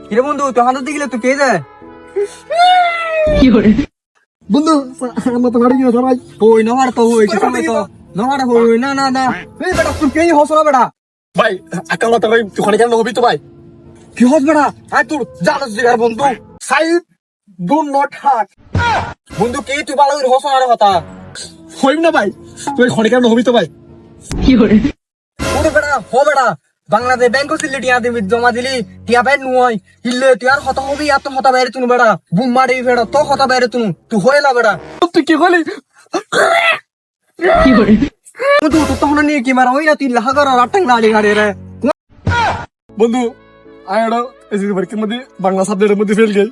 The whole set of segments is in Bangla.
কিরে বন্ধু তুই হাতে দিলে তুই কে যায় বন্ধু আমার তো গাড়ি নিয়ে সবাই ওই নহার তো ওই সময় তো নহার হই না না না এই বেটা তুই কে হসরা বেটা ভাই আকাল তো ভাই তুই খনি কেন হবি তো ভাই কি হস বেটা আয় তোর জানাস দিগার বন্ধু সাইড ডু নট হার্ট বন্ধু কে তুই ভালো করে হসরা রে কথা হইব না ভাই তুই খনি কেন হবি তো ভাই ওরে বেটা হো বেটা বাংলাদেশ ব্যাংক সিলি টিয়া দিবি জমা দিলি টিয়া পাই নুই ইল্লে তুই আর হতা হবি আর তো হতা বাইরে তুনু বেটা বুম মারি বেটা তো হতা বাইরে তুনু তুই হইলা বেটা তুই কি করলি বন্ধু তো তখন নিয়ে কি মারা ওই না তুই লাহা কর রাটাং লাড়ি গাড়ি রে বন্ধু আয়ডা এসে পরীক্ষার মধ্যে বাংলা সাবজেক্টের মধ্যে ফেল গেই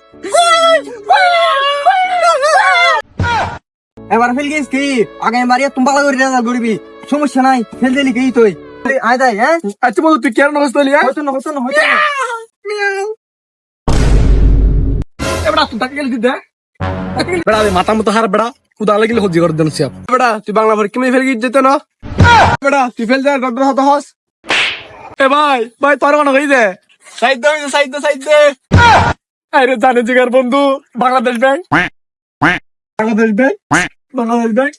এবার ফেল গেছিস কি আগে মারিয়া তুমি ভালো করে রেজাল্ট করবি সমস্যা নাই ফেল দিলি কি তুই আয় যাই হ্যাঁ আচ্ছা বন্ধু তুই কেন নষ্ট হলি হয়তো না হয়তো না হয়তো না এবার তুই তাকে গেলি দে বেড়া মাথা মতো হার বেড়া কুদা লাগিলে হজি করে দেন সিয়াপ বেড়া তুই বাংলা পরীক্ষা মে ফেল গিয়ে যেতে না বেড়া তুই ফেল যায় ডক্টর হতে হস এ ভাই ভাই তোর মনে হই দে সাইড দে আরে জানে জিগার বন্ধু বাংলাদেশ ব্যাংক বাংলাদেশ ব্যাংক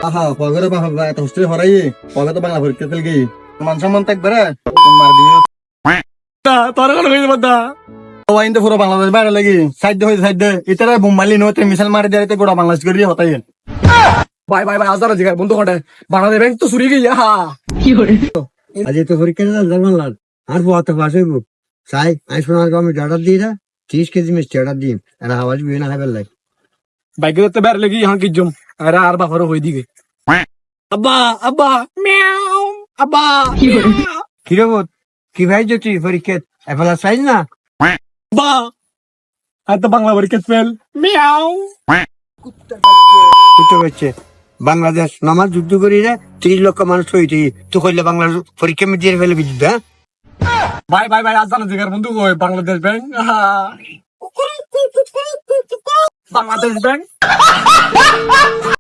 আহা পগরে বাবা এত হোস্টেল হরাই পগে তো বাংলা পরীক্ষা ফেল গই মান সম্মান থাকবে রে মার দিও তোর মনে হই বাদা ওয়াইন তো পুরো বাংলাদেশ বাইরে লাগি সাইড দে ইতারে বোমালি নতে মিসাল মারি দিতে গোড়া বাংলাদেশ করি হতাই ভাই আজার জিগার বন্ধু কটে বাংলাদেশ ব্যাংক তো চুরি গিয়া হা আজ তো পরীক্ষা জানলাম লাল আর বহুত পাস হইব চাই আই শোনার আমি ডাটা দিই না 30 কেজি মিষ্টি ডাটা দিই আর আওয়াজ বিয়ে না খাইবার লাই বাইকে তো বের লেগে यहाँ की जुम अरे আর বাফর হই দিকে আব্বা মিয়াও আব্বা কি রে বত কি ভাই যদি পরীক্ষা এফলা সাইজ না আব্বা আর তো বাংলা পরীক্ষা ফেল মিয়াও কুত্তা বাচ্চা বাংলাদেশ নামাজ যুদ্ধ করি রে 30 লক্ষ মানুষ হইতি তুই কইলে বাংলার পরীক্ষা মে দিয়ে ফেলে বিদ্যুৎ হ্যাঁ ভাই আজ জানা জিগার বন্ধু কই বাংলাদেশ ব্যাংক বাংলাদেশ ব্যাংক